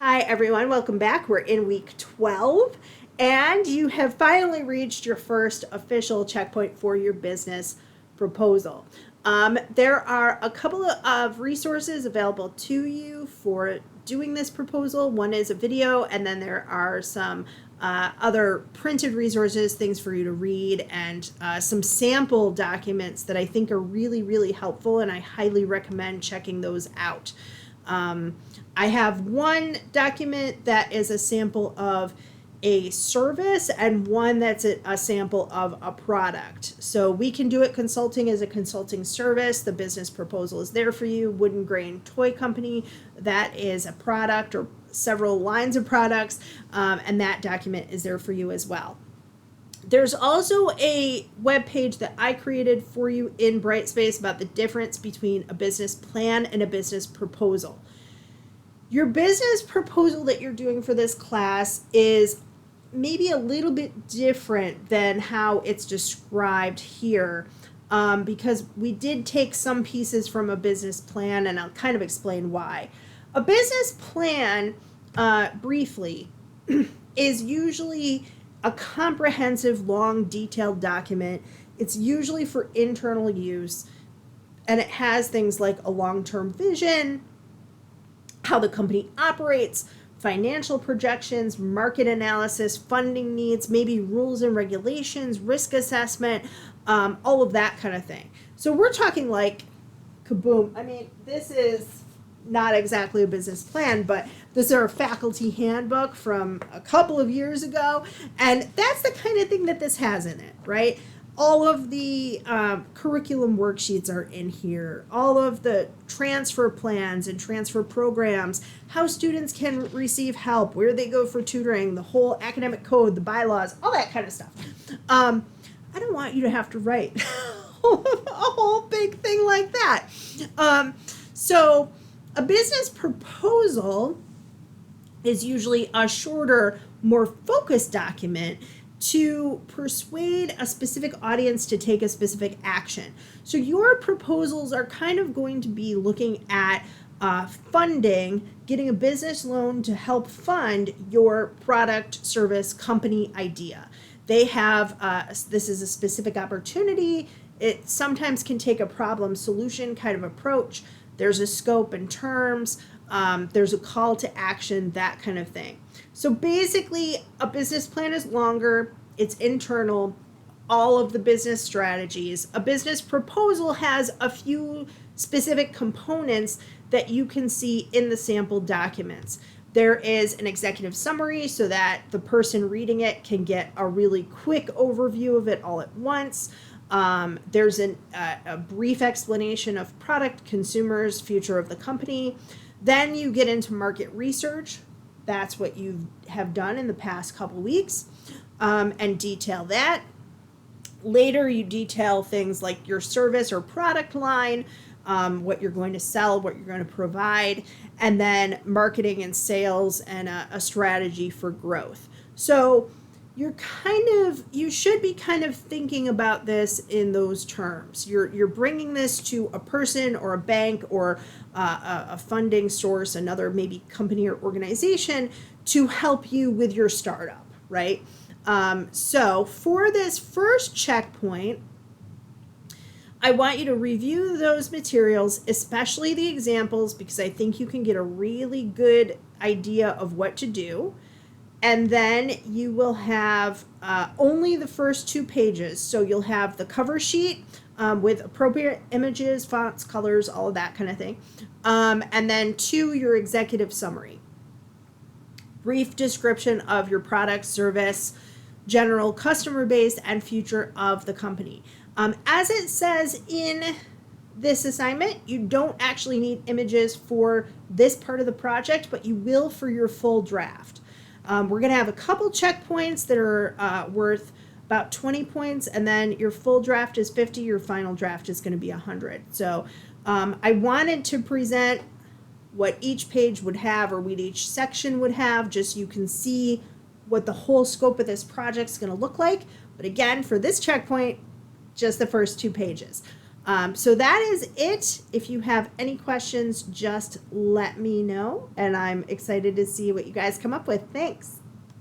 Hi, everyone. Welcome back. We're in week 12, and you have finally reached your first official checkpoint for your business proposal. There are a couple of resources available to you for doing this proposal. One is a video, and then there are some other printed resources, things for you to read, and some sample documents that I think are really, really helpful, and I highly recommend checking those out. I have one document that is a sample of a service and one that's a sample of a product. So we can do it consulting as a consulting service. The business proposal is there for you. Wooden Grain Toy Company, that is a product or several lines of products, and that document is there for you as well. There's also a web page that I created for you in Brightspace about the difference between a business plan and a business proposal. Your business proposal that you're doing for this class is maybe a little bit different than how it's described here, because we did take some pieces from a business plan, and I'll kind of explain why. A business plan, briefly, is usually a comprehensive, long, detailed document. It's usually for internal use, and it has things like a long-term vision, how the company operates, financial projections, market analysis, funding needs, maybe rules and regulations, risk assessment, all of that kind of thing. So we're talking like kaboom. I mean, this is not exactly a business plan, but this is our faculty handbook from a couple of years ago, and that's the kind of thing that this has in it, right? All of the curriculum worksheets are in here, all of the transfer plans and transfer programs, how students can receive help, where they go for tutoring, the whole academic code, the bylaws, all that kind of stuff. I don't want you to have to write a whole big thing like that. So a business proposal is usually a shorter, more focused document to persuade a specific audience to take a specific action. So your proposals are kind of going to be looking at funding, getting a business loan to help fund your product, service, company idea. They have, this is a specific opportunity. It sometimes can take a problem solution kind of approach. There's a scope and terms. There's a call to action, that kind of thing. So basically, a business plan is longer, it's internal, all of the business strategies. A business proposal has a few specific components that you can see in the sample documents. There is an executive summary so that the person reading it can get a really quick overview of it all at once. There's a brief explanation of product, consumers, future of the company. Then you get into market research. That's what you have done in the past couple weeks, and detail that. Later, you detail things like your service or product line, what you're going to sell, what you're going to provide, and then marketing and sales and a strategy for growth. So you should be kind of thinking about this in those terms. You're bringing this to a person or a bank or a funding source, another maybe company or organization to help you with your startup, right? So for this first checkpoint, I want you to review those materials, especially the examples, because I think you can get a really good idea of what to do. And then you will have only the first 2 pages. So you'll have the cover sheet with appropriate images, fonts, colors, all of that kind of thing. And then 2, your executive summary. Brief description of your product, service, general customer base, and future of the company. As it says in this assignment, you don't actually need images for this part of the project, but you will for your full draft. We're going to have a couple checkpoints that are worth about 20 points, and then your full draft is 50, your final draft is going to be 100. So I wanted to present what each page would have or what each section would have, just so you can see what the whole scope of this project is going to look like. But again, for this checkpoint, just the first 2 pages. So that is it. If you have any questions, just let me know. And I'm excited to see what you guys come up with. Thanks.